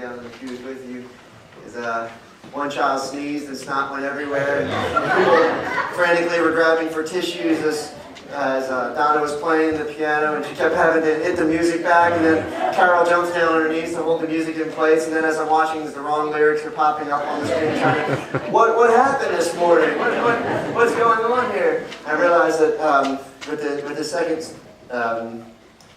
down in the pews with you is one child sneezed and snot went everywhere, and people frantically were grabbing for tissues as Donna was playing the piano, and she kept having to hit the music back, and then Carol jumps down on her knees to hold the music in place, and then as I'm watching, the wrong lyrics are popping up on the screen, trying to, what happened this morning? What's going on here? I realized that with the second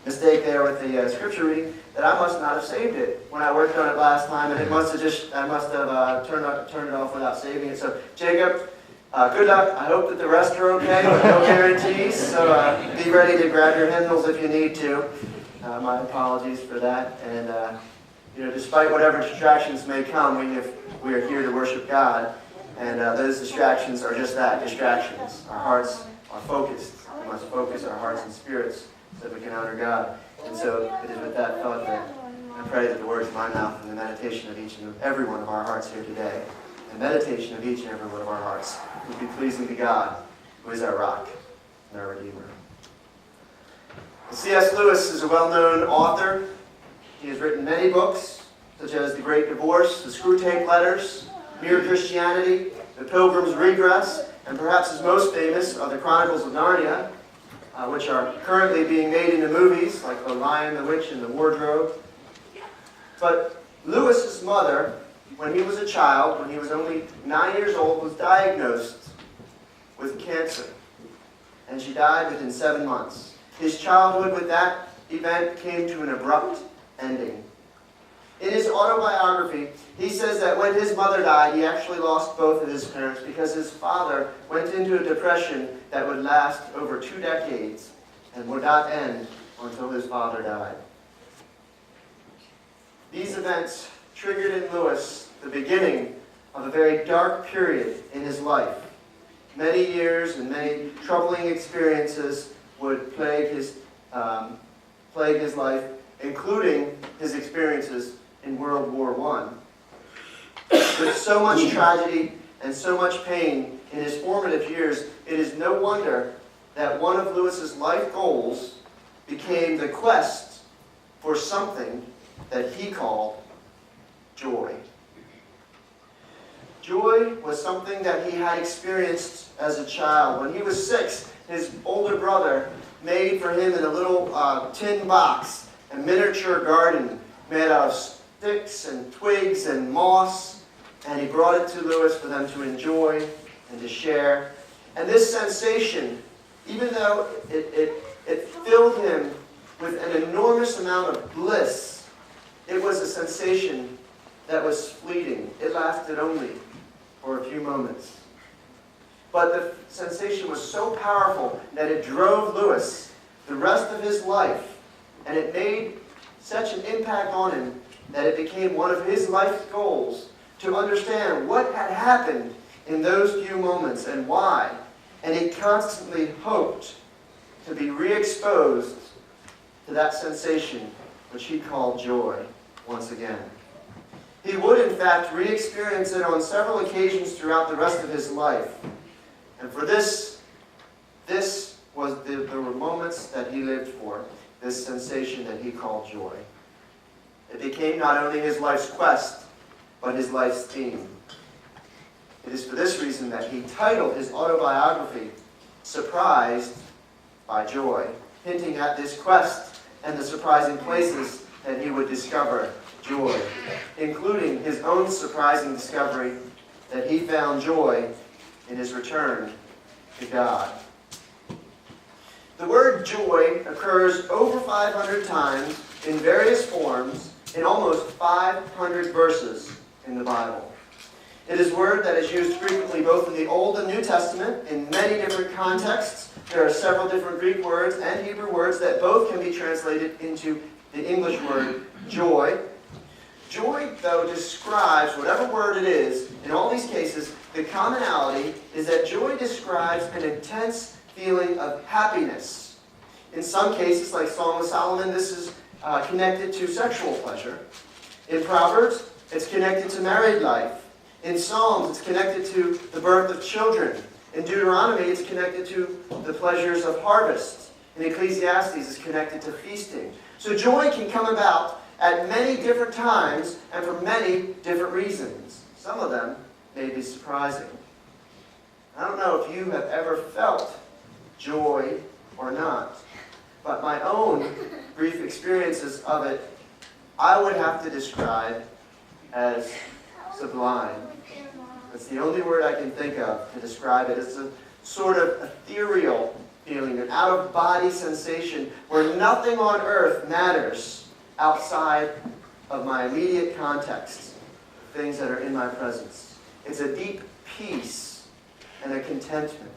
mistake there with the scripture reading, that I must not have saved it when I worked on it last time, and I must have turned it off without saving it. So Jacob, good luck. I hope that the rest are okay, but no guarantees. So be ready to grab your hymnals if you need to. My apologies for that. And despite whatever distractions may come, we are here to worship God, and those distractions are just that, distractions. Our hearts are focused. We must focus our hearts and spirits so that we can honor God. And so it is with that thought that I pray that the words of my mouth and the meditation of each and every one of our hearts here today, the meditation of each and every one of our hearts, will be pleasing to God, who is our rock and our Redeemer. C.S. Lewis is a well-known author. He has written many books, such as The Great Divorce, The Screwtape Letters, Mere Christianity, The Pilgrim's Regress, and perhaps his most famous are the Chronicles of Narnia, which are currently being made into movies, like The Lion, the Witch, and the Wardrobe. But Lewis's mother, when he was a child, when he was only 9 years old, was diagnosed with cancer. And she died within 7 months. His childhood with that event came to an abrupt ending. In his autobiography, he says that when his mother died, he actually lost both of his parents because his father went into a depression that would last over 2 decades and would not end until his father died. These events triggered in Lewis the beginning of a very dark period in his life. Many years and many troubling experiences would plague his life, including his experiences in World War I. With so much tragedy and so much pain in his formative years, it is no wonder that one of Lewis's life goals became the quest for something that he called joy. Joy was something that he had experienced as a child. When he was 6, his older brother made for him in a little tin box a miniature garden made out of sticks and twigs and moss, and he brought it to Lewis for them to enjoy and to share. And this sensation, even though it filled him with an enormous amount of bliss, it was a sensation that was fleeting. It lasted only for a few moments. But the sensation was so powerful that it drove Lewis the rest of his life, and it made such an impact on him that it became one of his life goals to understand what had happened in those few moments and why. And he constantly hoped to be re-exposed to that sensation, which he called joy, once again. He would, in fact, re-experience it on several occasions throughout the rest of his life. And for this was the moments that he lived for, this sensation that he called joy. It became not only his life's quest, but his life's theme. It is for this reason that he titled his autobiography, Surprised by Joy, hinting at this quest and the surprising places that he would discover joy, including his own surprising discovery that he found joy in his return to God. The word joy occurs over 500 times in various forms in almost 500 verses in the Bible. It is a word that is used frequently both in the Old and New Testament in many different contexts. There are several different Greek words and Hebrew words that both can be translated into the English word joy. Joy, though, describes whatever word it is. In all these cases, the commonality is that joy describes an intense feeling of happiness. In some cases, like Song of Solomon, this is connected to sexual pleasure. In Proverbs, it's connected to married life. In Psalms, it's connected to the birth of children. In Deuteronomy, it's connected to the pleasures of harvest. In Ecclesiastes, it's connected to feasting. So joy can come about at many different times and for many different reasons. Some of them may be surprising. I don't know if you have ever felt joy or not, but my own brief experiences of it, I would have to describe as sublime. That's the only word I can think of to describe it. It's a sort of ethereal feeling, an out-of-body sensation where nothing on earth matters outside of my immediate context, things that are in my presence. It's a deep peace and a contentment.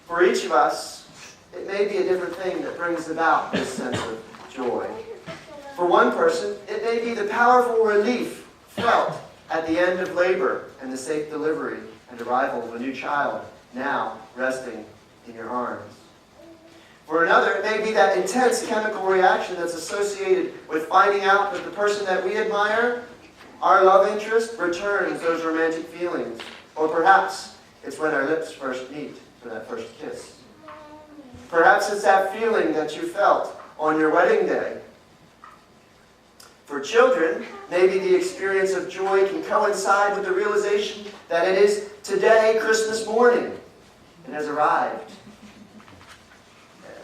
For each of us, it may be a different thing that brings about this sense of joy. For one person, it may be the powerful relief felt at the end of labor and the safe delivery and arrival of a new child, now resting in your arms. For another, it may be that intense chemical reaction that's associated with finding out that the person that we admire, our love interest, returns those romantic feelings. Or perhaps it's when our lips first meet for that first kiss. Perhaps it's that feeling that you felt on your wedding day. For children, maybe the experience of joy can coincide with the realization that it is today, Christmas morning. It has arrived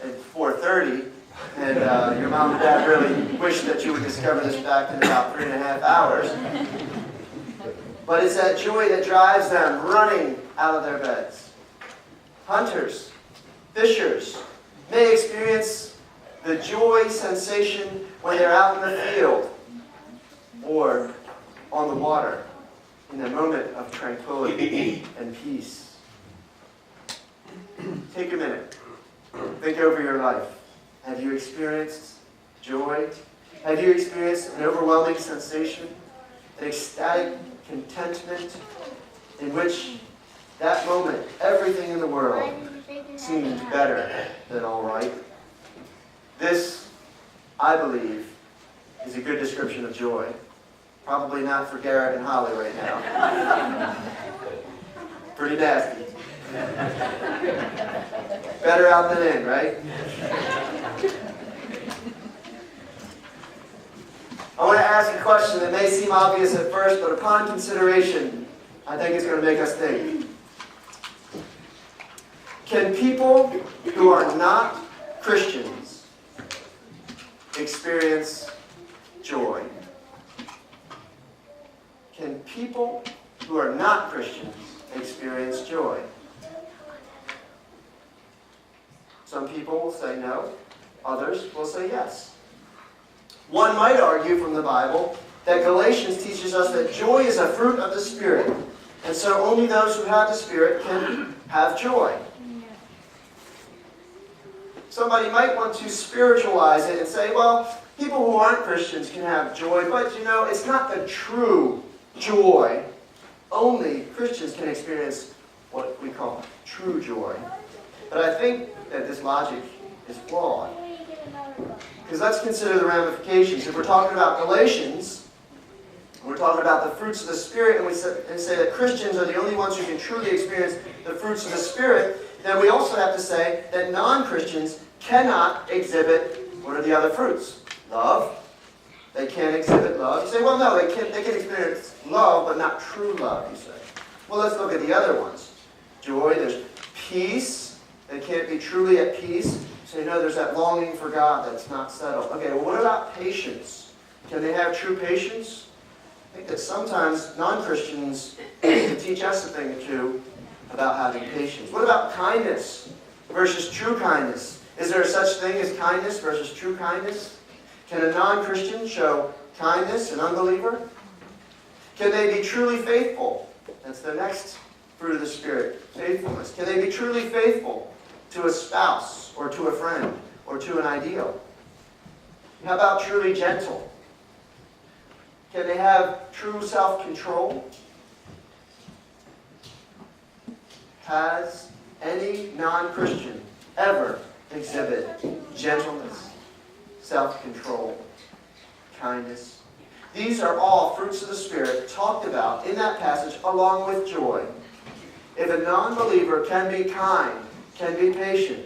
at 4:30, and your mom and dad really wish that you would discover this fact in about 3.5 hours. But it's that joy that drives them running out of their beds. Hunters, fishers may experience the joy sensation when they're out in the field or on the water in a moment of tranquility and peace. Take a minute. Think over your life. Have you experienced joy? Have you experienced an overwhelming sensation, an ecstatic contentment in which that moment, everything in the world seemed better than all right? This, I believe, is a good description of joy. Probably not for Garrett and Holly right now. Pretty nasty. Better out than in, right? I want to ask a question that may seem obvious at first, but upon consideration, I think it's going to make us think. Can people who are not Christians experience joy? Can people who are not Christians experience joy? Some people will say no. Others will say yes. One might argue from the Bible that Galatians teaches us that joy is a fruit of the Spirit, and so only those who have the Spirit can have joy. Somebody might want to spiritualize it and say, well, people who aren't Christians can have joy, but it's not the true joy. Only Christians can experience what we call true joy. But I think that this logic is flawed. Because let's consider the ramifications. If we're talking about Galatians, we're talking about the fruits of the Spirit, and we say that Christians are the only ones who can truly experience the fruits of the Spirit, then we also have to say that non-Christians cannot exhibit, what are the other fruits? Love. They can't exhibit love. You say, well, no, they can experience love, but not true love, you say. Well, let's look at the other ones. Joy, there's peace. They can't be truly at peace. So there's that longing for God that's not settled. Okay, well, what about patience? Can they have true patience? I think that sometimes non-Christians can teach us a thing or two about having patience. What about kindness versus true kindness? Is there such thing as kindness versus true kindness? Can a non-Christian show kindness, an unbeliever? Can they be truly faithful? That's the next fruit of the Spirit, faithfulness. Can they be truly faithful to a spouse or to a friend or to an ideal? How about truly gentle? Can they have true self-control? Has any non-Christian ever exhibit gentleness, self-control, kindness? These are all fruits of the Spirit talked about in that passage along with joy. If a non-believer can be kind, can be patient,